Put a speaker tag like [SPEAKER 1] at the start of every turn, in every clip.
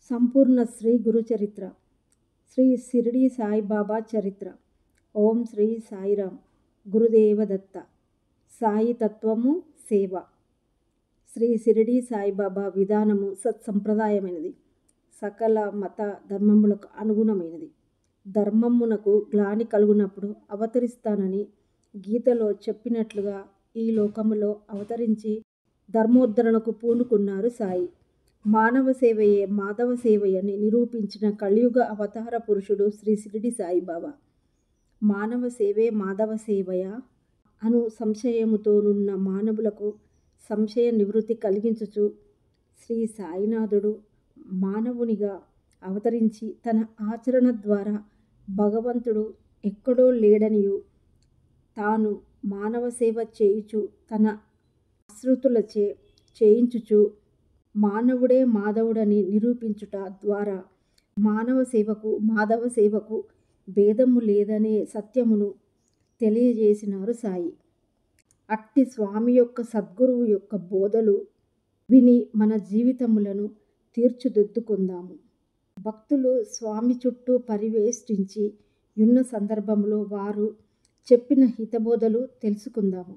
[SPEAKER 1] సంపూర్ణ శ్రీ గురు చరిత్ర. శ్రీ షిరిడి సాయిబాబా చరిత్ర. ఓం శ్రీ సాయిరామ్. గురుదేవదత్త. సాయి తత్వము సేవ. శ్రీ షిరిడి సాయిబాబా విధానము సత్సంప్రదాయమైనది. సకల మత ధర్మములకు అనుగుణమైనది. ధర్మమునకు గ్లాని కలుగునప్పుడు అవతరిస్తానని గీతలో చెప్పినట్లుగా ఈ లోకములో అవతరించి ధర్మోద్ధరణకు పూనుకున్నారు సాయి. మానవ సేవయే మాధవ సేవయని నిరూపించిన కలియుగ అవతార పురుషుడు శ్రీ షిరిడి సాయిబాబా. మానవ సేవే మాధవ సేవయా అను సంశయముతోనున్న మానవులకు సంశయ నివృత్తి కలిగించుచు శ్రీ సాయినాథుడు మానవునిగా అవతరించి తన ఆచరణ ద్వారా భగవంతుడు ఎక్కడో లేడనియు తాను మానవ సేవ చేయుచు తన ఆశ్రితులచే చేయించుచు మానవుడే మాధవుడని నిరూపించుట ద్వారా మానవ సేవకు మాధవ సేవకు భేదము లేదనే సత్యమును తెలియజేసినారు సాయి. అట్టి స్వామి యొక్క సద్గురువు యొక్క బోధలు విని మన జీవితములను తీర్చిదిద్దుకుందాము. భక్తులు స్వామి చుట్టూ పరివేష్టించి ఉన్న సందర్భంలో వారు చెప్పిన హితబోధలు తెలుసుకుందాము.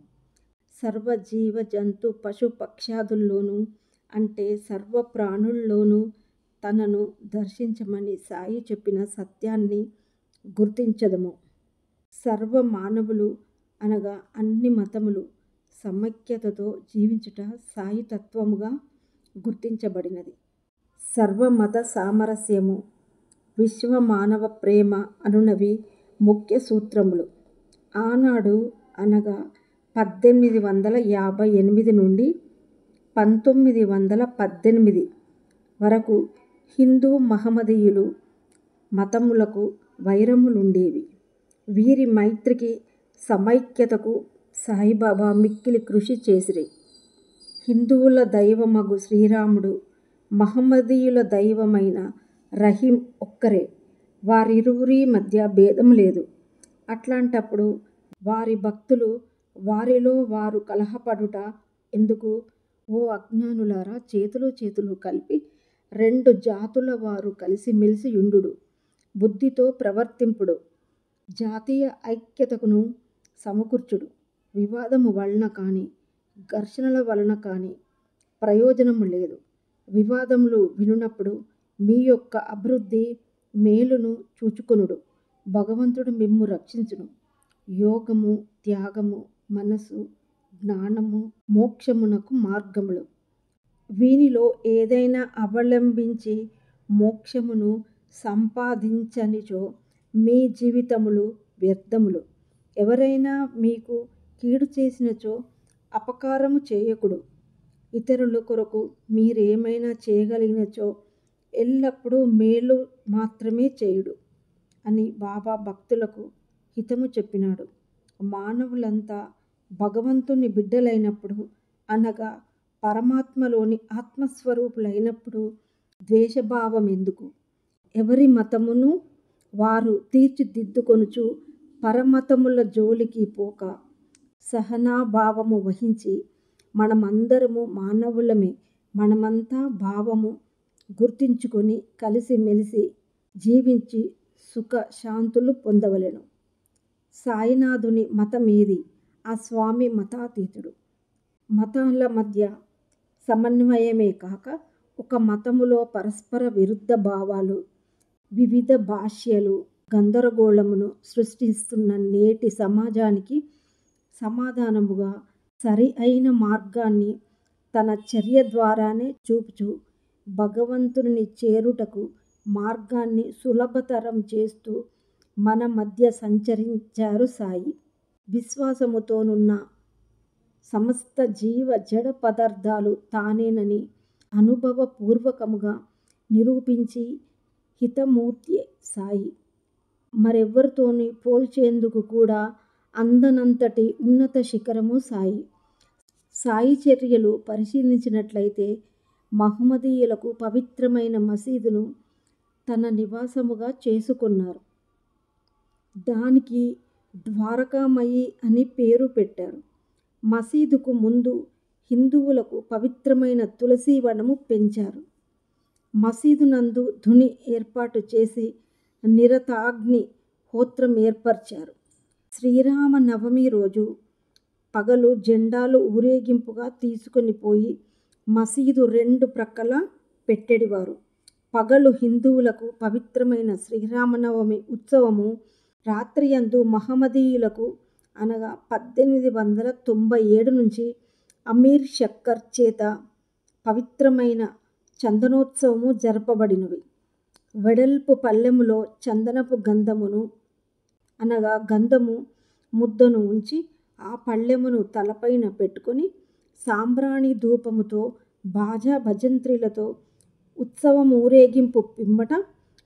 [SPEAKER 1] సర్వ జీవ జంతు పశు పక్ష్యాదుల్లోనూ అంటే సర్వ ప్రాణుల్లోనూ తనను దర్శించమని సాయి చెప్పిన సత్యాన్ని గుర్తించదము. సర్వ మానవులు అనగా అన్ని మతములు సమైక్యతతో జీవించుట సాయి తత్వముగా గుర్తించబడినది. సర్వమత సామరస్యము, విశ్వ మానవ ప్రేమ అనునవి ముఖ్య సూత్రములు. ఆనాడు అనగా 1858 నుండి 1918 వరకు హిందూ మహమ్మదీయులు మతములకు వైరములుండేవి. వీరి మైత్రికి సమైక్యతకు సాయిబాబా మిక్కిలి కృషి చేసిరి. హిందువుల దైవమగు శ్రీరాముడు, మహమ్మదీయుల దైవమైన రహీం ఒక్కరే. వారిరువురి మధ్య భేదం లేదు. అట్లాంటప్పుడు వారి భక్తులు వారిలో వారు కలహపడుట ఎందుకు? ఓ అజ్ఞానులారా, చేతులు కలిపి రెండు జాతుల వారు కలిసిమెలిసి యుండుడు, బుద్ధితో ప్రవర్తింపుడు, జాతీయ ఐక్యతకును సమకూర్చుడు. వివాదము వలన కానీ ఘర్షణల వలన కానీ ప్రయోజనము లేదు. వివాదములు వినునప్పుడు మీ యొక్క అభివృద్ధి మేలును చూచుకొనుడు. భగవంతుడు మిమ్ము రక్షించును. యోగము, త్యాగము, మనసు, జ్ఞానము మోక్షమునకు మార్గములు. వీనిలో ఏదైనా అవలంబించి మోక్షమును సంపాదించనిచో మీ జీవితములు వ్యర్థములు. ఎవరైనా మీకు కీడు చేసినచో అపకారము చేయకుడు. ఇతరుల కొరకు మీరేమైనా చేయగలిగినచో ఎల్లప్పుడూ మేలు మాత్రమే చేయుడు అని బాబా భక్తులకు హితము చెప్పినాడు. మానవులంతా భగవంతుని బిడ్డలైనప్పుడు అనగా పరమాత్మలోని ఆత్మస్వరూపులైనప్పుడు ద్వేషభావం ఎందుకు? ఎవరి మతమును వారు తీర్చిదిద్దుకొనుచు పరమతముల జోలికి పోక సహనాభావము వహించి మనమందరము మానవులమే, మనమంతా భావము గుర్తించుకొని కలిసిమెలిసి జీవించి సుఖ శాంతులు పొందవలెను. సాయినాథుని మతమేది? ఆ స్వామి మతాతీతుడు. మతాల మధ్య సమన్వయమే కాక ఒక మతములో పరస్పర విరుద్ధ భావాలు, వివిధ భాష్యాలు గందరగోళమును సృష్టిస్తున్న నేటి సమాజానికి సమాధానముగా సరి అయిన మార్గాన్ని తన చర్య ద్వారానే చూపుచూ భగవంతుని చేరుటకు మార్గాన్ని సులభతరం చేస్తూ మన మధ్య సంచరించారు సాయి. విశ్వాసముతోనున్న సమస్త జీవ జడ పదార్థాలు తానేనని అనుభవపూర్వకముగా నిరూపించి హితమూర్తి సాయి. మరెవ్వరితోని పోల్చేందుకు కూడా అందనంతటి ఉన్నత శిఖరము సాయి. సాయి చర్యలు పరిశీలించినట్లయితే మహమ్మదీయులకు పవిత్రమైన మసీదును తన నివాసముగా చేసుకున్నారు. దానికి ద్వారకామయి అని పేరు పెట్టారు. మసీదుకు ముందు హిందువులకు పవిత్రమైన తులసీవనము పెంచారు. మసీదు నందు ధుని ఏర్పాటు చేసి నిరతాగ్ని హోత్రం ఏర్పరిచారు. శ్రీరామనవమి రోజు పగలు జెండాలు ఊరేగింపుగా తీసుకొని పోయి మసీదు రెండు ప్రక్కల పెట్టెడివారు. పగలు హిందువులకు పవిత్రమైన శ్రీరామనవమి ఉత్సవము, రాత్రియందు మహమ్మదీయులకు అనగా 1897 నుంచి అమీర్ శక్కర్ చేత పవిత్రమైన చందనోత్సవము జరపబడినవి. వెడల్పు పళ్ళెములో చందనపు గంధమును అనగా గంధము ముద్దను ఉంచి ఆ పళ్ళెమును తలపైన పెట్టుకొని సాంబ్రాణి ధూపముతో బాజా భజంత్రీలతో ఉత్సవం ఊరేగింపు పిమ్మట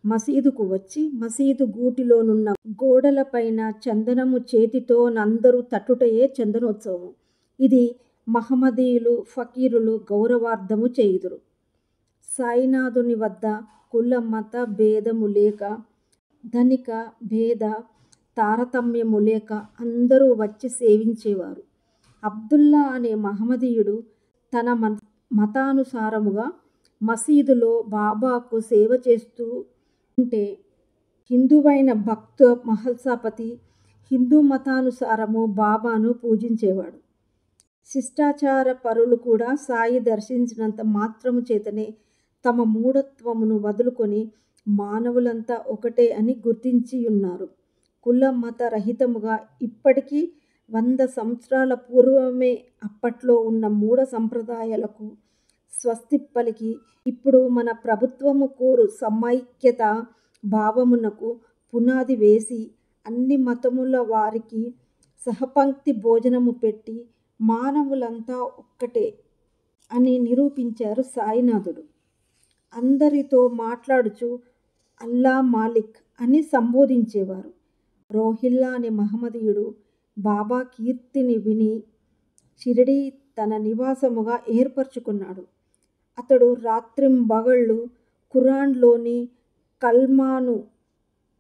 [SPEAKER 1] మసీదుకు వచ్చి మసీదు గూటిలోనున్న గోడలపైన చందనము చేతితో నందరూ తట్టుటయే చందనోత్సవము. ఇది మహమ్మదీయులు ఫకీరులు గౌరవార్థము చేయుదురు. సాయినాథుని వద్ద కుల మత భేదము లేక, ధనిక భేద తారతమ్యము లేక అందరూ వచ్చి సేవించేవారు. అబ్దుల్లా అనే మహమ్మదీయుడు తన మతానుసారముగా మసీదులో బాబాకు సేవ చేస్తూ ఉంటే, హిందువైన భక్త మహల్సాపతి హిందూ మతానుసారము బాబాను పూజించేవాడు. శిష్టాచార పరులు కూడా సాయి దర్శించినంత మాత్రము చేతనే తమ మూఢత్వమును వదులుకొని మానవులంతా ఒకటే అని గుర్తించియున్నారు. కుల మత రహితముగా ఇప్పటికి 100 సంవత్సరాల పూర్వమే అప్పట్లో ఉన్న మూఢ సంప్రదాయాలకు స్వస్తి పలికి, ఇప్పుడు మన ప్రభుత్వము కోరు సమైక్యత భావమునకు పునాది వేసి అన్ని మతముల వారికి సహపంక్తి భోజనము పెట్టి మానవులంతా ఒక్కటే అని నిరూపించారు సాయినాథుడు. అందరితో మాట్లాడుచు అల్లా మాలిక్ అని సంబోధించేవారు. రోహిల్లా అనే మహమ్మదీయుడు బాబా కీర్తిని విని షిరిడీ తన నివాసముగా ఏర్పరచుకున్నాడు. అతడు రాత్రింబగళ్ళు ఖురాన్లోని కల్మాను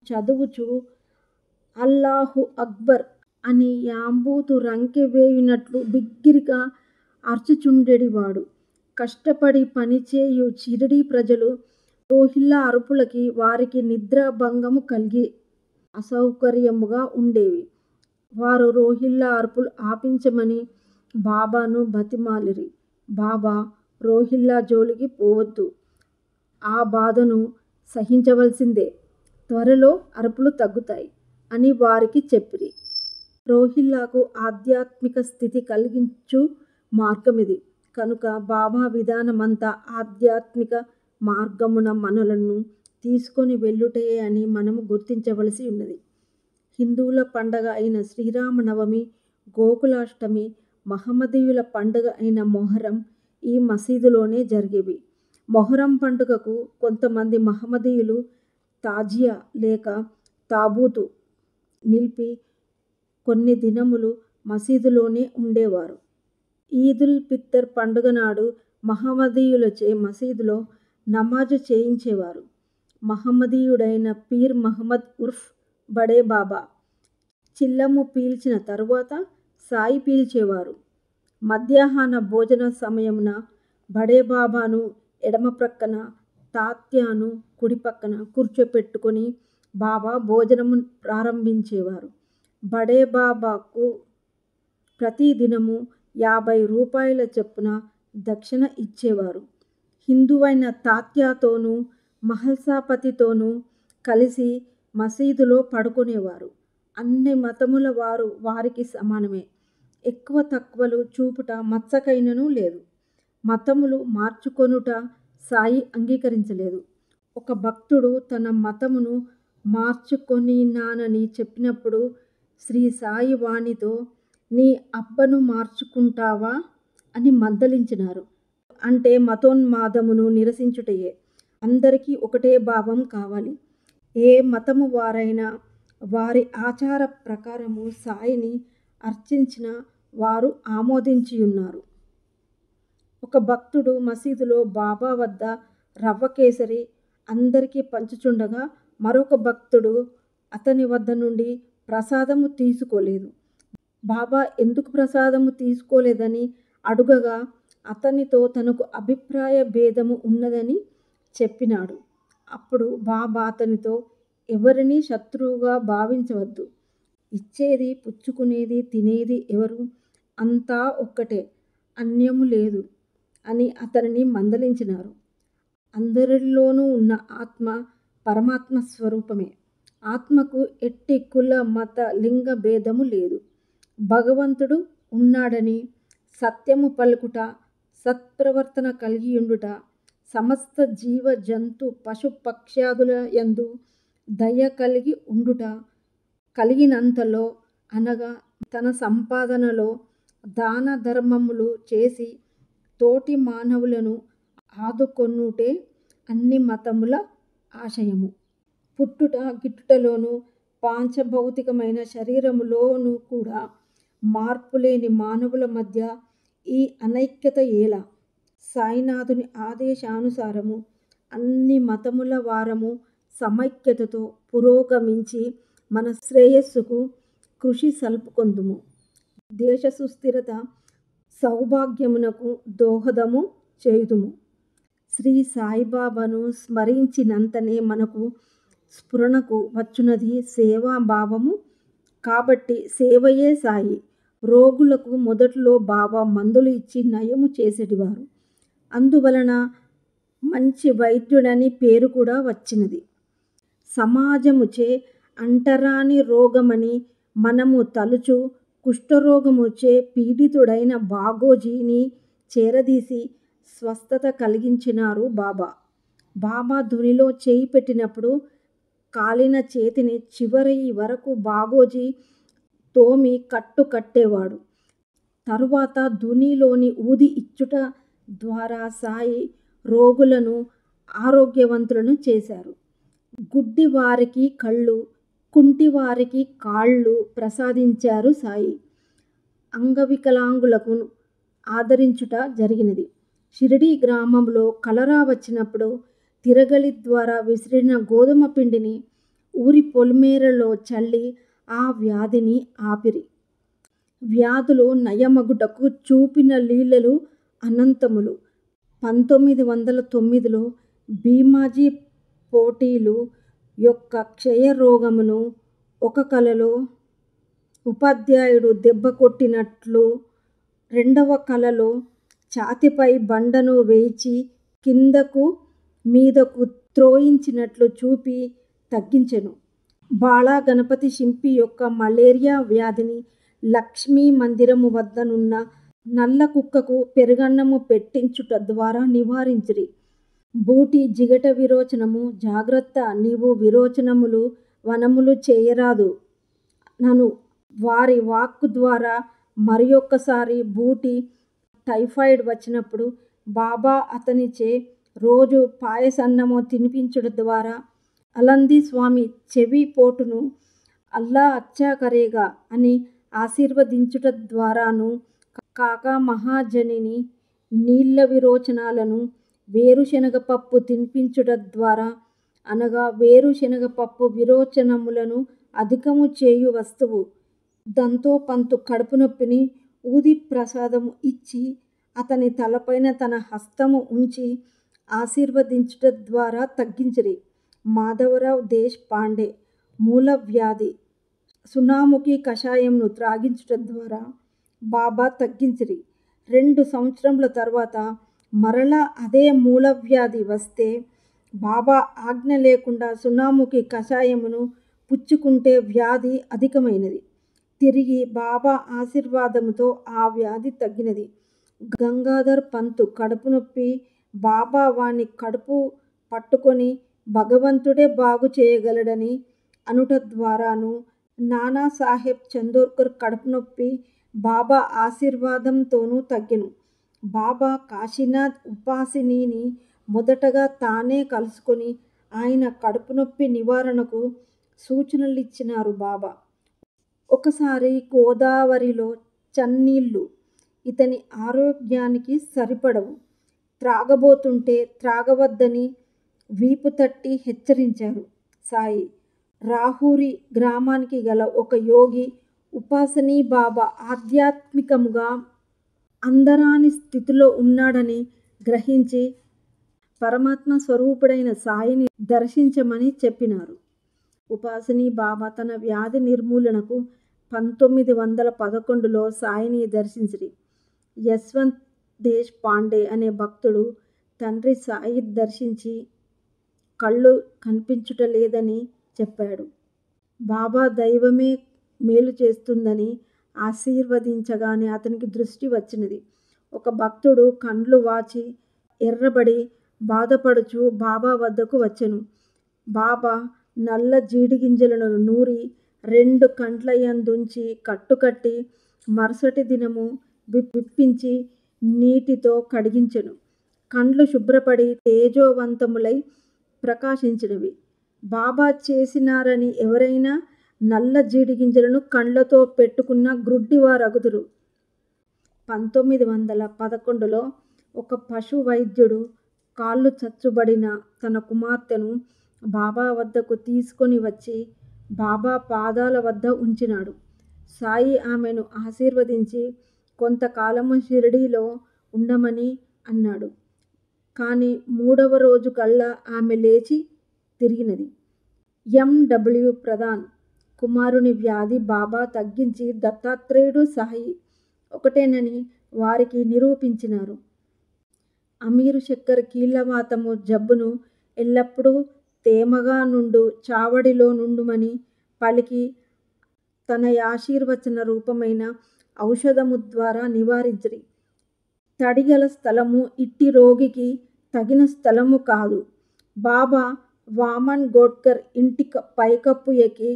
[SPEAKER 1] చదువుచు అల్లాహు అక్బర్ అని యాంబూతు రంకె వేయునట్లు బిగ్గరగా అర్చుచుండెడివాడు. కష్టపడి పనిచేయు షిరిడీ ప్రజలు రోహిల్లా అరుపులకి వారికి నిద్రాభంగము కలిగి అసౌకర్యముగా ఉండేవి. వారు రోహిల్లా అరుపులు ఆపించమని బాబాను బతిమాలిరి. బాబా, రోహిల్లా జోలికి పోవద్దు, ఆ బాధను సహించవలసిందే, త్వరలో అరుపులు తగ్గుతాయి అని వారికి చెప్పిరి. రోహిల్లాకు ఆధ్యాత్మిక స్థితి కలిగించు మార్గమిది కనుక బాబా విధానమంతా ఆధ్యాత్మిక మార్గమున మనలను తీసుకొని వెళ్ళుటయే అని మనము గుర్తించవలసి ఉన్నది. హిందువుల పండగ అయిన శ్రీరామనవమి, గోకులాష్టమి, మహమ్మదీయుల పండుగ అయిన మొహరం ఈ మసీదులోనే జరిగేవి. మొహరం పండుగకు కొంతమంది మహమ్మదీయులు తాజియా లేక తాబూతు నిలిపి కొన్ని దినములు మసీదులోనే ఉండేవారు. ఈదుల్ ఫితర్ పండుగ నాడు మహమ్మదీయులచే మసీదులో నమాజు చేయించేవారు. మహమ్మదీయుడైన పీర్ మహమ్మద్ ఉర్ఫ్ బడే బాబా చిల్లము పీల్చిన తరువాత సాయి పీల్చేవారు. మధ్యాహ్న భోజన సమయమున బడే బాబాను ఎడమ ప్రక్కన, తాత్యాను కుడి పక్కన కూర్చోపెట్టుకొని బాబా భోజనము ప్రారంభించేవారు. బడే బాబాకు ప్రతి దినము 50 రూపాయల చొప్పున దక్షిణ ఇచ్చేవారు. హిందువైన తాత్యాతోనూ మహల్సాపతితోనూ కలిసి మసీదులో పడుకునేవారు. అన్ని మతముల వారు వారికి సమానమే. ఎక్కువ తక్కువలు చూపుట మచ్చకైనను లేదు. మతములు మార్చుకొనుట సాయి అంగీకరించలేదు. ఒక భక్తుడు తన మతమును మార్చుకొనినానని చెప్పినప్పుడు శ్రీ సాయి వానితో, నీ అబ్బను మార్చుకుంటావా అని మందలించినారు. అంటే మతోన్మాదమును నిరసించుటయే. అందరికీ ఒకటే భావం కావాలి. ఏ మతము వారైనా వారి ఆచార ప్రకారము సాయిని అర్చించిన వారు ఆమోదించియున్నారు. ఒక భక్తుడు మసీదులో బాబా వద్ద రవ్వ కేసరి అందరికీ పంచుచుండగా మరొక భక్తుడు అతని వద్ద నుండి ప్రసాదము తీసుకోలేదు. బాబా ఎందుకు ప్రసాదము తీసుకోలేదని అడుగగా అతనితో తనకు అభిప్రాయ భేదము ఉన్నదని చెప్పినాడు. అప్పుడు బాబా అతనితో, ఎవరినీ శత్రువుగా భావించవద్దు. ఇచ్చేది, పుచ్చుకునేది, తినేది ఎవరు? అంతా ఒక్కటే, అన్యము లేదు అని అతనిని మందలించినారు. అందరిలోనూ ఉన్న ఆత్మ పరమాత్మ స్వరూపమే. ఆత్మకు ఎట్టి కుల, మత, లింగ భేదము లేదు. భగవంతుడు ఉన్నాడని, సత్యము పలుకుట, సత్ప్రవర్తన కలిగియుండుట, సమస్త జీవ జంతు పశు పక్ష్యాదుల యందు దయ కలిగి ఉండుట, కలిగినంతలో అనగా తన సంపాదనలో దాన ధర్మములు చేసి తోటి మానవులను ఆదుకొనుటే అన్ని మతముల ఆశయము. పుట్టుట గిట్టుటలోను, పాంచభౌతికమైన శరీరములోనూ కూడా మార్పులేని మానవుల మధ్య ఈ అనైక్యత ఎలా? సాయినాథుని ఆదేశానుసారము అన్ని మతముల వారము సమైక్యతతో పురోగమించి మన శ్రేయస్సుకు కృషి సల్పుకొందుము. దేశ సుస్థిరత, సౌభాగ్యమునకు దోహదము చేయుదుము. శ్రీ సాయిబాబాను స్మరించినంతనే మనకు స్ఫురణకు వచ్చునది సేవాభావము. కాబట్టి సేవయే సాయి. రోగులకు మొదట్లో బాబా మందులు ఇచ్చి నయము చేసేటివారు. అందువలన మంచి వైద్యుడని పేరు కూడా వచ్చినది. సమాజముచే అంటరాని రోగమని మనము తలుచు కుష్ఠరోగముచే పీడితుడైన బాగోజీని చేరదీసి స్వస్థత కలిగించినారు బాబా. బాబా ధునిలో చేయి పెట్టినప్పుడు కాలిన చేతిని చివరి వరకు బాగోజీ తోమి కట్టు కట్టేవాడు. తరువాత ధునిలోని ఊది ఇచ్చుట ద్వారా సాయి రోగులను ఆరోగ్యవంతులను చేశారు. గుడ్డి వారికి కళ్ళు, కుంటి వారికి కాళ్ళు ప్రసాదించారు సాయి. అంగవికలాంగులకు ఆదరించుట జరిగినది. షిరిడీ గ్రామంలో కలరా వచ్చినప్పుడు తిరగలి ద్వారా విసిరిన గోధుమ పిండిని ఊరి పొలిమేరలో చల్లి ఆ వ్యాధిని ఆపిరి. వ్యాధులు నయమగుటకు చూపిన లీలలు అనంతములు. 1909లో భీమాజీ పోటీలు యొక్క క్షయరోగమును ఒక కలలో ఉపాధ్యాయుడు దెబ్బ కొట్టినట్లు, రెండవ కలలో ఛాతీపై బండను వేయిచి కిందకు మీదకు త్రోయించినట్లు చూపి తగ్గించెను. బాలా గణపతి శింపి యొక్క మలేరియా వ్యాధిని లక్ష్మీ మందిరము వద్దనున్న నల్ల కుక్కకు పెరుగన్నము పెట్టించుట ద్వారా నివారించిరి. బూటి జిగట విరోచనము, జాగ్రత్త, నీవు విరోచనములు వనములు చేయరాదు నను వారి వాక్కు ద్వారా. మరియొక్కసారి బూటి టైఫాయిడ్ వచ్చినప్పుడు బాబా అతనిచే రోజు పాయసన్నము తినిపించుట ద్వారా అలంది స్వామి చెవి పోటును అల్లా అచ్చా కరేగా అని ఆశీర్వదించుట ద్వారాను కాక మహాజనిని నీళ్ళ విరోచనాలను వేరుశనగ పప్పు తినిపించుట ద్వారా, అనగా వేరుశనగపప్పు విరోచనములను అధికము చేయు వస్తువు. దంతోపంతు కడుపు నొప్పిని ఊది ప్రసాదము ఇచ్చి అతని తలపైన తన హస్తము ఉంచి ఆశీర్వదించుట ద్వారా తగ్గించిరి. మాధవరావు దేశ్ పాండే మూలవ్యాధి సునాముఖి కషాయంను త్రాగించుట ద్వారా బాబా తగ్గించిరి. 2 సంవత్సరముల తర్వాత మరలా అదే మూలవ్యాధి వస్తే బాబా ఆజ్ఞ లేకుండా సునాముఖి కషాయమును పుచ్చుకుంటే వ్యాధి అధికమైనది. తిరిగి బాబా ఆశీర్వాదముతో ఆ వ్యాధి తగ్గినది. గంగాధర్ పంతు కడుపు నొప్పి బాబా వాని కడుపు పట్టుకొని భగవంతుడే బాగు చేయగలడని అనుట ద్వారాను, నానాసాహెబ్ చందోర్కర్ కడుపు నొప్పి బాబా ఆశీర్వాదంతోనూ తగ్గెను. బాబా కాశీనాథ్ ఉపాసినిని మొదటగా తానే కలుసుకొని ఆయన కడుపు నొప్పి నివారణకు సూచనలిచ్చినారు బాబా. ఒకసారి గోదావరిలో చన్నీళ్ళు ఇతని ఆరోగ్యానికి సరిపడవు, త్రాగబోతుంటే త్రాగవద్దని వీపు తట్టి హెచ్చరించారు సాయి. రాహురి గ్రామానికి గల ఒక యోగి ఉపాసనీ బాబా ఆధ్యాత్మికముగా అందరాని స్థితిలో ఉన్నాడని గ్రహించి పరమాత్మ స్వరూపుడైన సాయిని దర్శించమని చెప్పినారు. ఉపాసిని బాబా తన వ్యాధి నిర్మూలనకు 1911లో సాయిని దర్శించిరి. యశ్వంత్ దేశ్ పాండే అనే భక్తుడు తండ్రి సాయి దర్శించి కళ్ళు కనిపించుటలేదని చెప్పాడు. బాబా దైవమే మేలు చేస్తుందని ఆశీర్వదించగానే అతనికి దృష్టి వచ్చినది. ఒక భక్తుడు కండ్లు వాచి ఎర్రబడి బాధపడుచు బాబా వద్దకు వచ్చెను. బాబా నల్ల జీడిగింజలను నూరి 2 కండ్లయందుంచి కట్టుకట్టి మరుసటి దినము విప్పించి నీటితో కడిగించెను. కండ్లు శుభ్రపడి తేజోవంతములై ప్రకాశించినవి. బాబా చేసినారని ఎవరైనా నల్ల జీడిగింజలను కండ్లతో పెట్టుకున్న గ్రుడ్డివారగుదురు. 1911లో ఒక పశు వైద్యుడు కాళ్ళు చచ్చుబడిన తన కుమార్తెను బాబా వద్దకు తీసుకొని వచ్చి బాబా పాదాల వద్ద ఉంచినాడు. సాయి ఆమెను ఆశీర్వదించి కొంతకాలము షిరిడీలో ఉండమని అన్నాడు. కానీ 3వ రోజు కల్లా ఆమె లేచి తిరిగినది. M.W. ప్రధాన్ కుమారుని వ్యాధి బాబా తగ్గించి దత్తాత్రేయుడు సాయి ఒకటేనని వారికి నిరూపించినారు. అమీర్ శక్కర్ కీళ్లవాతము జబ్బును ఎల్లప్పుడూ తేమగా నుండు చావడిలో నుండుమని పలికి తన ఆశీర్వచన రూపమైన ఔషధము ద్వారా నివారించిరి. తడిగల స్థలము ఇట్టి రోగికి తగిన స్థలము కాదు. బాబా వామన్ గోడ్కర్ ఇంటి పైకప్పు ఎక్కి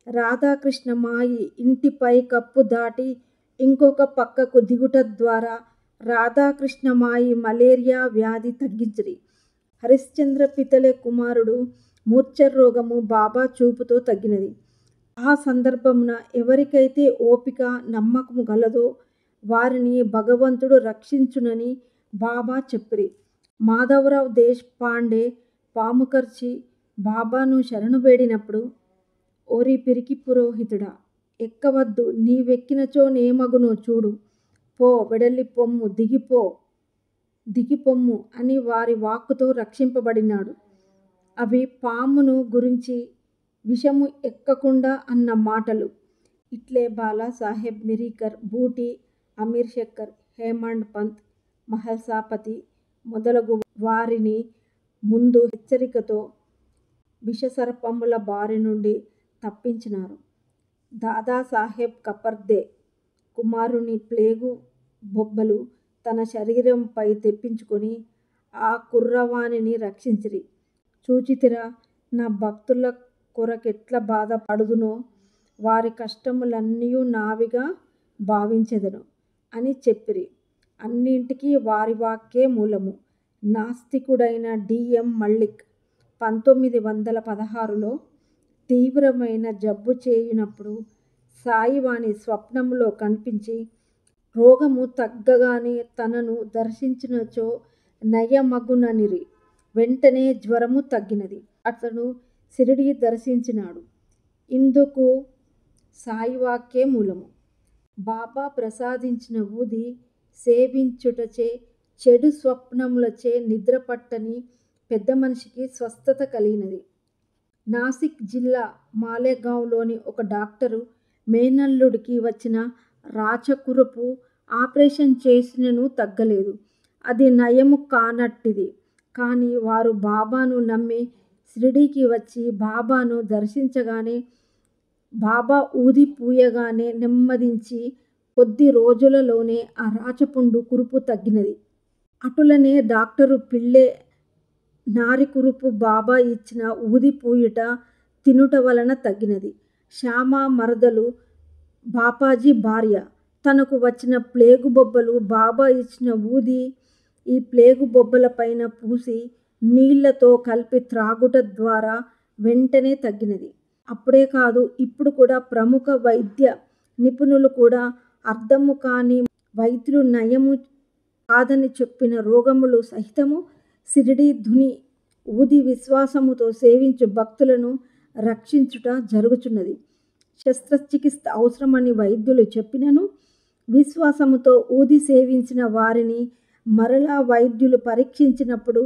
[SPEAKER 1] రాధాకృష్ణమాయి ఇంటి పైకప్పు దాటి ఇంకొక పక్కకు దిగుట ద్వారా రాధాకృష్ణమాయి మలేరియా వ్యాధి తగ్గించిరి. హరిశ్చంద్ర పితలే కుమారుడు మూర్ఛరోగము బాబా చూపుతో తగ్గినది. ఆ సందర్భమున ఎవరికైతే ఓపిక నమ్మకము గలదో వారిని భగవంతుడు రక్షించునని బాబా చెప్పిరి. మాధవరావు దేశ్ పాండే పాముకర్చి బాబాను శరణు వేడినప్పుడు, ఓరి పిరికి పురోహితుడా, ఎక్కవద్దు, నీవెక్కినచో నేమగునో చూడు, పో వెడలి పొమ్ము, దిగిపొమ్ము అని వారి వాక్కుతో రక్షింపబడినాడు. అవి పామును గురించి విషము ఎక్కకుండా అన్న మాటలు. ఇట్లే బాలాసాహెబ్ మిరీకర్, బూటి, అమీర్ శక్కర్, హేమాండ్ పంత్, మహల్సాపతి మొదలగు వారిని ముందు హెచ్చరికతో విషసర్పముల బారి నుండి తప్పించినారు. దాదాసాహెబ్ కపర్దే కుమారుని ప్లేగు బొబ్బలు తన శరీరంపై తెప్పించుకొని ఆ కుర్రవానిని రక్షించిరి. చూచితిరా, నా భక్తుల కొరకెట్ల బాధ పడుదునో, వారి కష్టములన్నీయు నావిగా భావించెదను అని చెప్పిరి. అన్నింటికీ వారి వాక్కే మూలము. నాస్తికుడైన D.M. మల్లిక్ 1916లో తీవ్రమైన జబ్బు చేయునప్పుడు సాయి వాని స్వప్నములో కనిపించి రోగము తగ్గగానే తనను దర్శించినచో నయమగుననిరి. వెంటనే జ్వరము తగ్గినది. అతడు షిరిడీ దర్శించినాడు. ఇందుకు సాయి వాక్కే మూలము. బాబా ప్రసాదించిన ఊది సేవించుటచే చెడు స్వప్నములచే నిద్రపట్టని పెద్ద మనిషికి స్వస్థత కలిగినది. నాసిక్ జిల్లా మాలెగాంలోని ఒక డాక్టరు మేనల్లుడికి వచ్చిన రాచకురుపు ఆపరేషన్ చేసినను తగ్గలేదు. అది నయము కానట్టిది. కానీ వారు బాబాను నమ్మి షిరిడీకి వచ్చి బాబాను దర్శించగానే బాబా ఊది పూయగానే నెమ్మదించి కొద్ది రోజులలోనే ఆ రాచపుండు కురుపు తగ్గినది. అటులనే డాక్టరు పిళ్ళే నారి కురుపు బాబా ఇచ్చిన ఊది పూయుట తినుట వలన తగ్గినది. శ్యామ మరదలు బాపాజీ భార్య. తనకు వచ్చిన ప్లేగు బొబ్బలు బాబా ఇచ్చిన ఊది ఈ ప్లేగు బొబ్బల పైన పూసి నీళ్లతో కలిపి త్రాగుట ద్వారా వెంటనే తగ్గినది. అప్పుడే కాదు, ఇప్పుడు కూడా ప్రముఖ వైద్య నిపుణులు కూడా అర్థము కాని వైద్యులు నయము కాదని చెప్పిన రోగములు సహితము షిరిడీ ధుని ఊది విశ్వాసముతో సేవించు భక్తులను రక్షించుట జరుగుచున్నది. శస్త్రచికిత్స అవసరమని వైద్యులు చెప్పినను విశ్వాసముతో ఊది సేవించిన వారిని మరలా వైద్యులు పరీక్షించినప్పుడు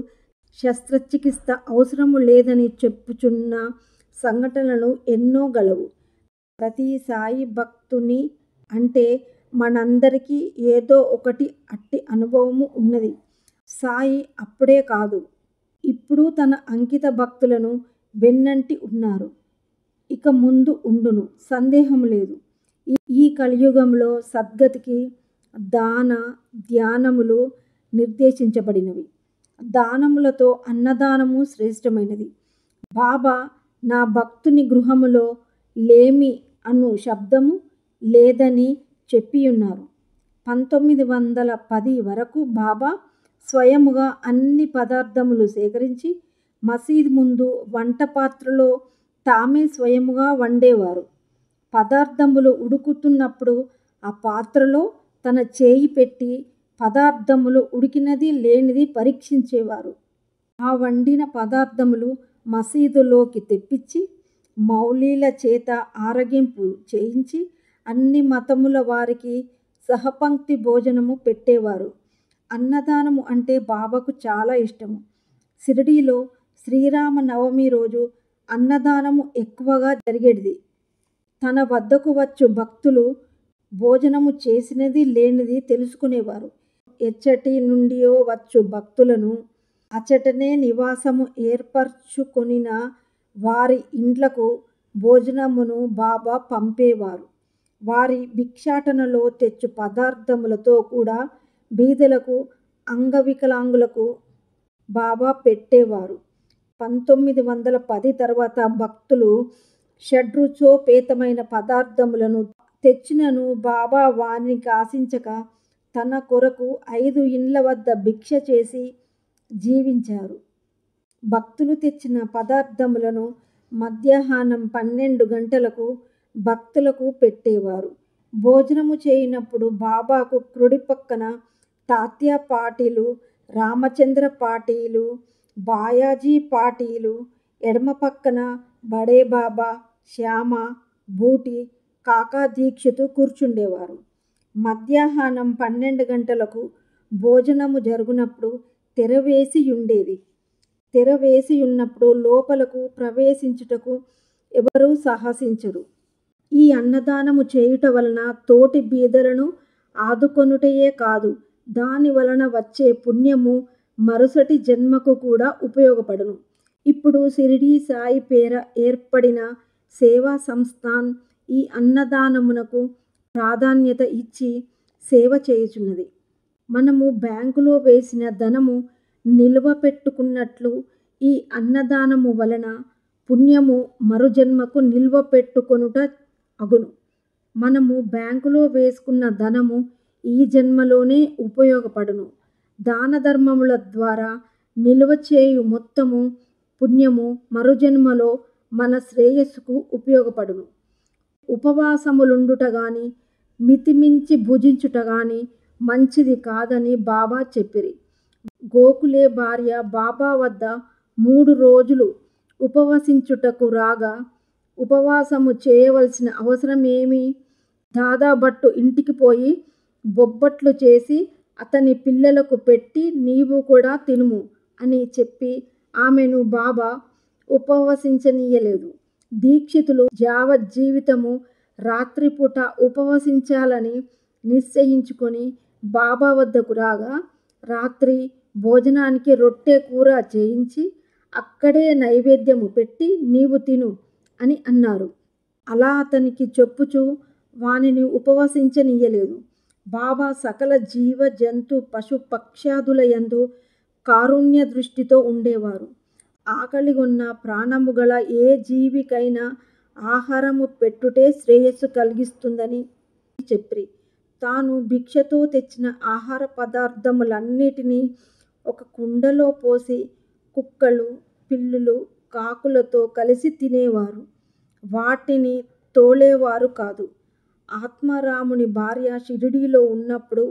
[SPEAKER 1] శస్త్రచికిత్స అవసరము లేదని చెప్పుచున్న సంఘటనలు ఎన్నో గలవు. ప్రతి సాయి భక్తుని అంటే మనందరికీ ఏదో ఒకటి అట్టి అనుభవము ఉన్నది. సాయి అప్పుడే కాదు, ఇప్పుడు తన అంకిత భక్తులను వెన్నంటి ఉన్నారు. ఇక ముందు ఉండును, సందేహం లేదు. ఈ కలియుగంలో సద్గతికి దాన ధ్యానములు నిర్దేశించబడినవి. దానములతో అన్నదానము శ్రేష్టమైనది. బాబా నా భక్తుని గృహములో లేమి అను శబ్దము లేదని చెప్పియున్నారు. 1910 వరకు బాబా స్వయముగా అన్ని పదార్థములు సేకరించి మసీదు ముందు వంట పాత్రలో తామే స్వయముగా వండేవారు. పదార్థములు ఉడుకుతున్నప్పుడు ఆ పాత్రలో తన చేయి పెట్టి పదార్థములు ఉడికినది లేనిది పరీక్షించేవారు. ఆ వండిన పదార్థములు మసీదులోకి తెప్పించి మౌలీల చేత ఆరగింపు చేయించి అన్ని మతముల వారికి సహపంక్తి భోజనము పెట్టేవారు. అన్నదానము అంటే బాబాకు చాలా ఇష్టము. షిరిడీలో శ్రీరామ నవమి రోజు అన్నదానము ఎక్కువగా జరిగేది. తన వద్దకు వచ్చు భక్తులు భోజనము చేసినది లేనిది తెలుసుకునేవారు. ఎచ్చటి నుండియో వచ్చు భక్తులను అచటనే నివాసము ఏర్పరచుకొనిన వారి ఇండ్లకు భోజనమును బాబా పంపేవారు. వారి భిక్షాటనలో తెచ్చు పదార్థములతో కూడా బీదలకు అంగవికలాంగులకు బాబా పెట్టేవారు. 1910 తర్వాత భక్తులు షడ్రుచోపేతమైన పదార్థములను తెచ్చినను బాబా వారికి ఆశించక తన కొరకు 5 ఇండ్ల వద్ద భిక్ష చేసి జీవించారు. భక్తులు తెచ్చిన పదార్థములను మధ్యాహ్నం 12 గంటలకు భక్తులకు పెట్టేవారు. భోజనము చేయనప్పుడు బాబాకు కుడి పక్కన తాత్యా పాటీలు, రామచంద్ర పాటీలు, బాయాజీ పాటీలు, ఎడమ పక్కన బడే బాబా, శ్యామ, బూటి, కాకా దీక్షితు కూర్చుండేవారు. మధ్యాహ్నం 12 గంటలకు భోజనము జరుగునప్పుడు తెరవేసియుండేది. తెరవేసియున్నప్పుడు లోపలకు ప్రవేశించుటకు ఎవరూ సాహసించరు. ఈ అన్నదానము చేయుట వలన తోటి బీదలను ఆదుకొనుటయే కాదు, దాని వలన వచ్చే పుణ్యము మరుసటి జన్మకు కూడా ఉపయోగపడును. ఇప్పుడు షిరిడీ సాయి పేర ఏర్పడిన సేవా సంస్థాన్ ఈ అన్నదానమునకు ప్రాధాన్యత ఇచ్చి సేవ చేయుచున్నది. మనము బ్యాంకులో వేసిన ధనము నిలువ పెట్టుకున్నట్లు ఈ అన్నదానము వలన పుణ్యము మరుజన్మకు నిల్వ పెట్టుకొనుట అగును. మనము బ్యాంకులో వేసుకున్న ధనము ఈ జన్మలోనే ఉపయోగపడును. దాన ధర్మముల ద్వారా నిలువ చేయు మొత్తము పుణ్యము మరుజన్మలో మన శ్రేయస్సుకు ఉపయోగపడును. ఉపవాసములుండుట గాని మితిమించి భుజించుట గాని మంచిది కాదని బాబా చెప్పిరి. గోఖలే భార్య బాబా వద్ద 3 రోజులు ఉపవసించుటకు రాగా ఉపవాసము చేయవలసిన అవసరమేమి? దాదా భట్టు ఇంటికి పోయి బొబ్బట్లు చేసి అతని పిల్లలకు పెట్టి నీవు కూడా తినుము అని చెప్పి ఆమెను బాబా ఉపవసించనీయలేదు. దీక్షితులు యావజ్జీవితము రాత్రిపూట ఉపవసించాలని నిశ్చయించుకొని బాబా వద్దకు రాగా రాత్రి భోజనానికి రొట్టె కూర చేయించి అక్కడే నైవేద్యము పెట్టి నీవు తిను అని అన్నారు. అలా అతనికి చెప్పుచూ వానిని ఉపవసించనీయలేదు. బాబా సకల జీవ జంతు పశు పక్ష్యాదుల యందు కారుణ్య దృష్టితో ఉండేవారు. ఆకలిగొన్న ప్రాణము గల ఏ జీవికైనా ఆహారము పెట్టుటే శ్రేయస్సు కలిగిస్తుందని చెప్పిరి. తాను భిక్షతో తెచ్చిన ఆహార పదార్థములన్నిటినీ ఒక కుండలో పోసి కుక్కలు, పిల్లులు, కాకులతో కలిసి తినేవారు. వాటిని తోలేవారు కాదు. ఆత్మారాముని భార్య షిరిడీలో ఉన్నప్పుడు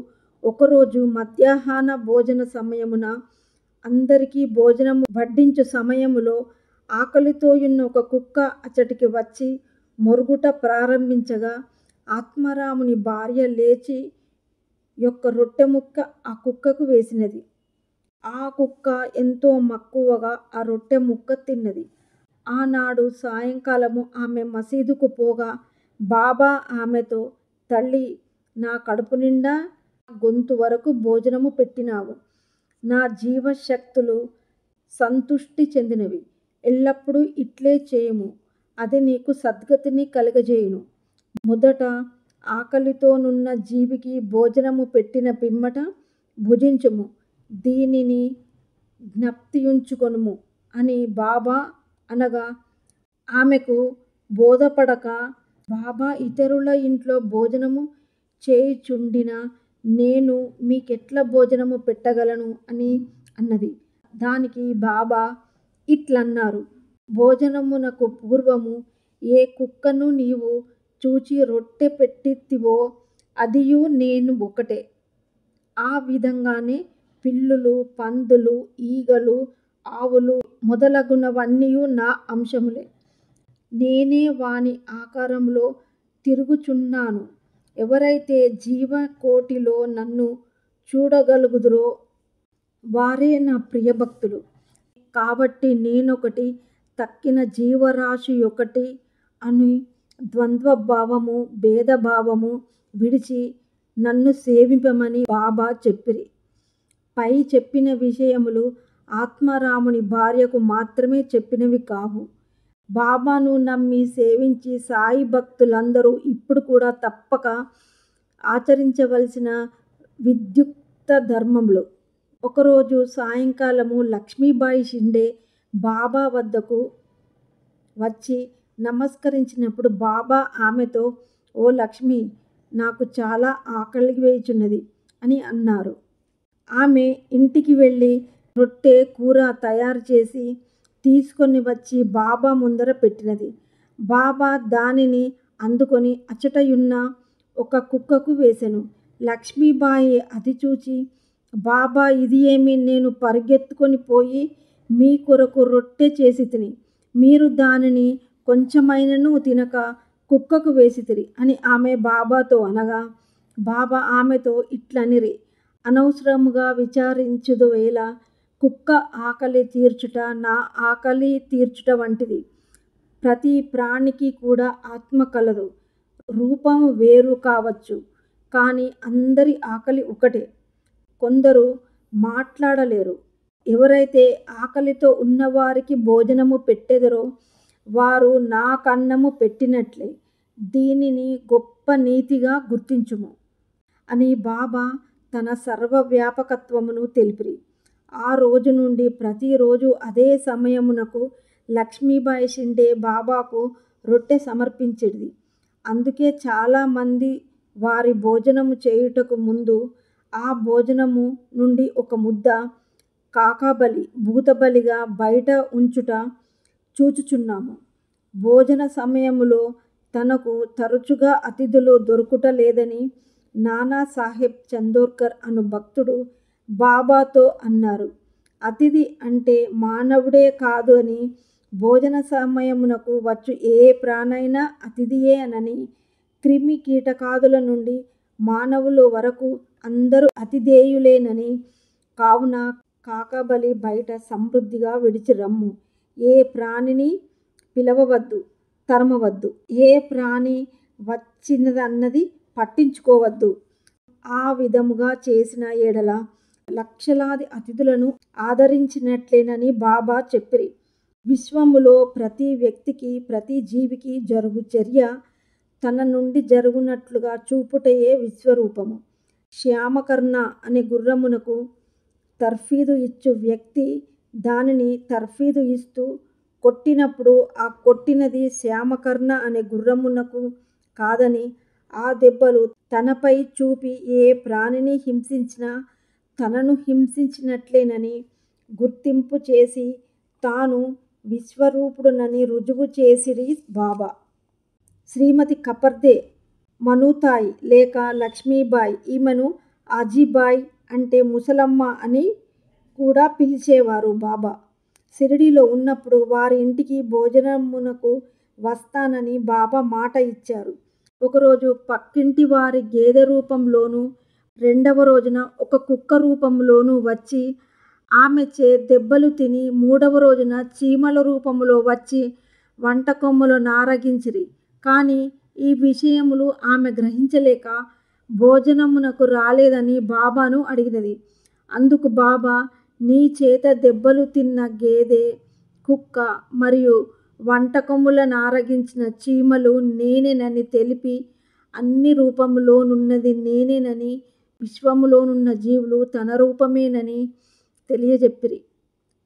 [SPEAKER 1] ఒకరోజు మధ్యాహ్న భోజన సమయమున అందరికీ భోజనము వడ్డించు సమయములో ఆకలితోయున్న ఒక కుక్క అచ్చటికి వచ్చి మొరుగుట ప్రారంభించగా ఆత్మారాముని భార్య లేచి యొక్క రొట్టె ముక్క ఆ కుక్కకు వేసినది. ఆ కుక్క ఎంతో మక్కువగా ఆ రొట్టె ముక్క తిన్నది. ఆనాడు సాయంకాలము ఆమె మసీదుకు పోగా బాబా ఆమెతో, తల్లీ, నా కడుపు నిండా గొంతు వరకు భోజనము పెట్టినావు. నా జీవశక్తులు సంతుష్టి చెందినవి. ఎల్లప్పుడూ ఇట్లే చేయుము. అది నీకు సద్గతిని కలుగజేయును. మొదట ఆకలితోనున్న జీవికి భోజనము పెట్టిన పిమ్మట భుజించుము. దీనిని జ్ఞప్తియుంచుకొనుము అని బాబా అనగా ఆమెకు బోధపడక, బాబా ఇతరుల ఇంట్లో భోజనము చేయుచుండిన నేను మీకెట్లా భోజనము పెట్టగలను అని అన్నది. దానికి బాబా ఇట్లన్నారు, భోజనమునకు పూర్వము ఏ కుక్కను నీవు చూచి రొట్టె పెట్టితివో అదియు నేను ఒకటే. ఆ విధంగానే పిల్లులు, పందులు, ఈగలు, ఆవులు మొదలగునవన్నీయు నా అంశములే. నేనే వాని ఆకారములో తిరుగుచున్నాను. ఎవరైతే జీవకోటిలో నన్ను చూడగలుగుదురో వారే నా ప్రియభక్తులు. కాబట్టి నేనొకటి, తక్కిన జీవరాశియొకటి అని ద్వంద్వభావము, భేదభావము విడిచి నన్ను సేవింపమని బాబా చెప్పిరి. పై చెప్పిన విషయములు ఆత్మారాముని భార్యకు మాత్రమే చెప్పినవి కావు. బాబాను నమ్మి సేవించి సాయి భక్తులందరూ ఇప్పుడు కూడా తప్పక ఆచరించవలసిన విద్యుక్త ధర్మములు. ఒకరోజు సాయంకాలము లక్ష్మీబాయి షిండే బాబా వద్దకు వచ్చి నమస్కరించినప్పుడు బాబా ఆమెతో, ఓ లక్ష్మి, నాకు చాలా ఆకలి వేయుచున్నది అని అన్నారు. ఆమె ఇంటికి వెళ్ళి రొట్టె, కూర తయారు చేసి తీసుకొని వచ్చి బాబా ముందర పెట్టినది. బాబా దానిని అందుకొని అచటయున్న ఒక కుక్కకు వేసెను. లక్ష్మీబాయి అది చూచి, బాబా, ఇది ఏమి? నేను పరిగెత్తుకొని పోయి మీ కొరకు రొట్టె చేసితిని. మీరు దానిని కొంచెమైనను తినక కుక్కకు వేసితిరి అని ఆమె బాబాతో అనగా, బాబా ఆమెతో ఇట్లనిరి, అనవసరముగా విచారించుదువేల. కుక్క ఆకలి తీర్చుట నా ఆకలి తీర్చుట వంటిది. ప్రతి ప్రాణికి కూడా ఆత్మ కలదు. రూపం వేరు కావచ్చు, కానీ అందరి ఆకలి ఒకటే. కొందరు మాట్లాడలేరు. ఎవరైతే ఆకలితో ఉన్నవారికి భోజనము పెట్టెదరో వారు నాకన్నము పెట్టినట్లే. దీనిని గొప్ప నీతిగా గుర్తించుము అని బాబా తన సర్వవ్యాపకత్వమును తెలిపిరి. ఆ రోజు నుండి ప్రతిరోజు అదే సమయమునకు లక్ష్మీబాయి షిండే బాబాకు రొట్టె సమర్పించేది. అందుకే చాలామంది వారి భోజనము చేయుటకు ముందు ఆ భోజనము నుండి ఒక ముద్ద కాకబలి, భూతబలిగా బయట ఉంచుట చూచుచున్నాము. భోజన సమయములో తనకు తరచుగా అతిథులు దొరుకుట లేదని నానా సాహెబ్ చందోర్కర్ అను భక్తుడు బాబాతో అన్నారు. అతిథి అంటే మానవుడే కాదు అని, భోజన సమయమునకు వచ్చు ఏ ప్రాణైనా అతిథియేనని, క్రిమి కీటకాదుల నుండి మానవుల వరకు అందరూ అతిథేయులేనని, కావున కాకబలి బయట సమృద్ధిగా విడిచి రమ్ము. ఏ ప్రాణిని పిలవవద్దు, తరమవద్దు. ఏ ప్రాణి వచ్చినదన్నది పట్టించుకోవద్దు. ఆ విధముగా చేసిన ఎడల లక్షలాది అతిథులను ఆదరించినట్లేనని బాబా చెప్పిరి. విశ్వములో ప్రతి వ్యక్తికి, ప్రతి జీవికి జరుగు చర్య తన నుండి జరుగునట్లుగా చూపుటయే విశ్వరూపము. శ్యామకర్ణ అనే గుర్రమునకు తర్ఫీదు ఇచ్చు వ్యక్తి దానిని తర్ఫీదు ఇస్తూ కొట్టినప్పుడు ఆ కొట్టినది శ్యామకర్ణ అనే గుర్రమునకు కాదని, ఆ దెబ్బలు తనపై చూపి ఏ ప్రాణిని హింసించినా తనను హింసించినట్లేనని గుర్తింపు చేసి తాను విశ్వరూపుడునని రుజువు చేసిరి బాబా. శ్రీమతి కపర్దే మనుతాయి లేక లక్ష్మీబాయి, ఈమెను ఆజీబాయి అంటే ముసలమ్మ అని కూడా పిలిచేవారు బాబా. షిరిడీలో ఉన్నప్పుడు వారి ఇంటికి భోజనమునకు వస్తానని బాబా మాట ఇచ్చారు. ఒకరోజు పక్కింటి వారి గేదె రూపంలోనూ, రెండవ రోజున ఒక కుక్క రూపంలోనూ వచ్చి ఆమెచే దెబ్బలు తిని 3వ రోజున చీమల రూపములో వచ్చి వంటకొమ్మలు నారగించిరి. కాని ఈ విషయములు ఆమె గ్రహించలేక భోజనమునకు రాలేదని బాబాను అడిగినది. అందుకు బాబా, నీ చేత దెబ్బలు తిన్న గేదె, కుక్క మరియు వంటకొమ్ముల నారగించిన చీమలు నేనేనని తెలిపి, అన్ని రూపములోనున్నది నేనేనని, విశ్వములోనున్న జీవులు తన రూపమేనని తెలియజెప్పిరి.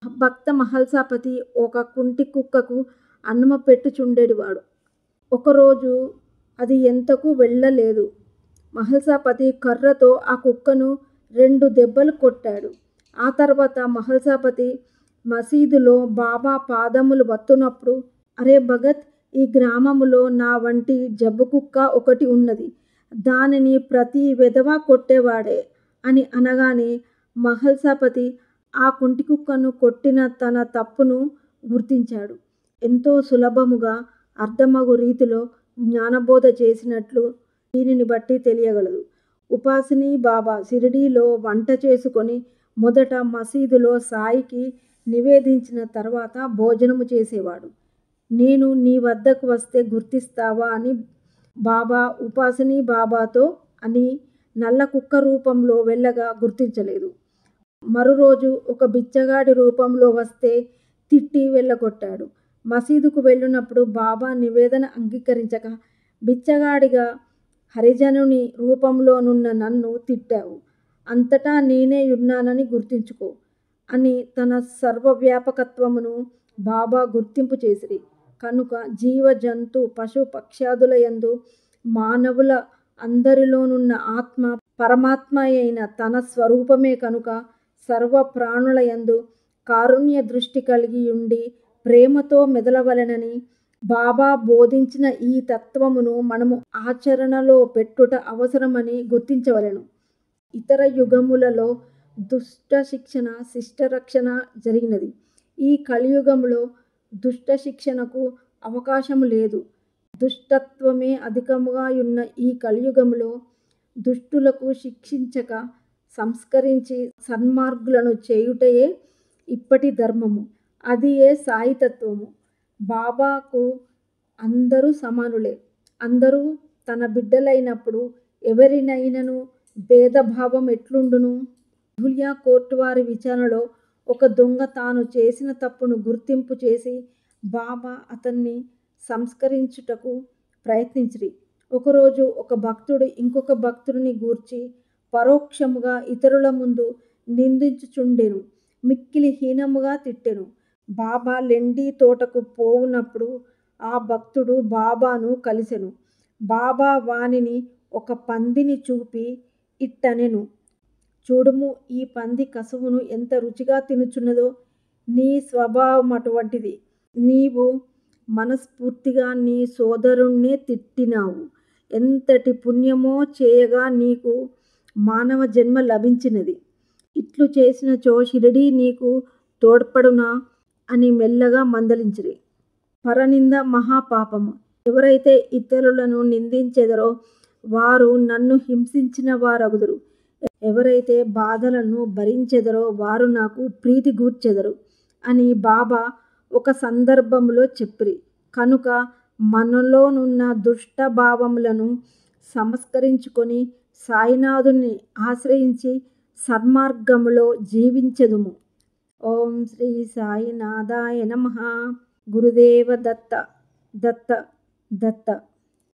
[SPEAKER 1] భక్త మహల్సాపతి ఒక కుంటి కుక్కకు అన్నము పెట్టుచుండెడివాడు. ఒకరోజు అది ఎంతకు వెళ్ళలేదు. మహల్సాపతి కర్రతో ఆ కుక్కను 2 దెబ్బలు కొట్టాడు. ఆ తర్వాత మహల్సాపతి మసీదులో బాబా పాదములు వత్తునప్పుడు, అరే భగత్, ఈ గ్రామములో నా వంటి జబ్బు కుక్క ఒకటి ఉన్నది. దానిని ప్రతి వెధవ కొట్టేవాడే అని అనగానే మహల్సాపతి ఆ కుంటి కుక్కను కొట్టిన తన తప్పును గుర్తించాడు. ఎంతో సులభముగా అర్థమగు రీతిలో జ్ఞానబోధ చేసినట్లు దీనిని బట్టి తెలియగలదు. ఉపాసిని బాబా షిరిడీలో వంట చేసుకొని మొదట మసీదులో సాయికి నివేదించిన తర్వాత భోజనము చేసేవాడు. నేను నీ వద్దకు వస్తే గుర్తిస్తావా అని బాబా ఉపాసిని బాబాతో అని నల్ల కుక్క రూపంలో వెళ్ళగా గుర్తించలేదు. మరురోజు ఒక బిచ్చగాడి రూపంలో వస్తే తిట్టి వెళ్ళగొట్టాడు. మసీదుకు వెళ్ళినప్పుడు బాబా నివేదన అంగీకరించక, బిచ్చగాడిగా హరిజనుని రూపంలోనున్న నన్ను తిట్టావు, అంతటా నేనేయున్నానని గుర్తించుకో అని తన సర్వవ్యాపకత్వమును బాబా గుర్తింపు చేసిరి. కనుక జీవ జంతు పశు పక్ష్యాదులయందు మానవుల అందరిలోనున్న ఆత్మ పరమాత్మయైన తన స్వరూపమే కనుక సర్వ ప్రాణులయందు కారుణ్య దృష్టి కలిగియుండి ప్రేమతో మెదలవలెనని బాబా బోధించిన ఈ తత్వమును మనము ఆచరణలో పెట్టుట అవసరమని గుర్తించవలెను. ఇతర యుగములలో దుష్ట శిక్షణ శిష్టరక్షణ జరిగినది. ఈ కలియుగములో దుష్ట శిక్షణకు అవకాశము లేదు. దుష్టత్వమే అధికముగా యున్న ఈ కలియుగములో దుష్టులకు శిక్షించక సంస్కరించి సన్మార్గులను చేయుటయే ఇప్పటి ధర్మము. అదియే సాయితత్వము. బాబాకు అందరూ సమానులే. అందరూ తన బిడ్డలైనప్పుడు ఎవరినైనను భేదభావం ఎట్లుండును? ధులియా కోర్టు వారి విచారణలో ఒక దొంగ తాను చేసిన తప్పును గుర్తింపు చేసి బాబా అతన్ని సంస్కరించుటకు ప్రయత్నించిరి. ఒకరోజు ఒక భక్తుడు ఇంకొక భక్తుడిని గూర్చి పరోక్షముగా ఇతరుల ముందు నిందించుచుండెను. మిక్కిలి హీనముగా తిట్టెను. బాబా లెండి తోటకు పోవునప్పుడు ఆ భక్తుడు బాబాను కలిసెను. బాబా వానిని ఒక పందిని చూపి ఇట్టనెను, చూడుము, ఈ పంది కసువును ఎంత రుచిగా తినుచున్నదో. నీ స్వభావమటువంటిది. నీవు మనస్ఫూర్తిగా నీ సోదరుణ్ణే తిట్టినావు. ఎంతటి పుణ్యమో చేయగా నీకు మానవ జన్మ లభించినది. ఇట్లు చేసినచో షిరిడీ నీకు తోడ్పడునా అని మెల్లగా మందలించిరి. పరనింద మహాపాపము. ఎవరైతే ఇతరులను నిందించెదరో వారు నన్ను హింసించిన వారగుదురు. ఎవరైతే బాధలను భరించెదరో వారు నాకు ప్రీతి గూర్చెదరు అని బాబా ఒక సందర్భములో చెప్పిరి. కనుక మనలోనున్న దుష్ట భావములను సంస్కరించుకొని సాయినాథుని ఆశ్రయించి సన్మార్గములో జీవించెదము. ఓం శ్రీ సాయినాథాయ నమః. గురుదేవ దత్త దత్త దత్త.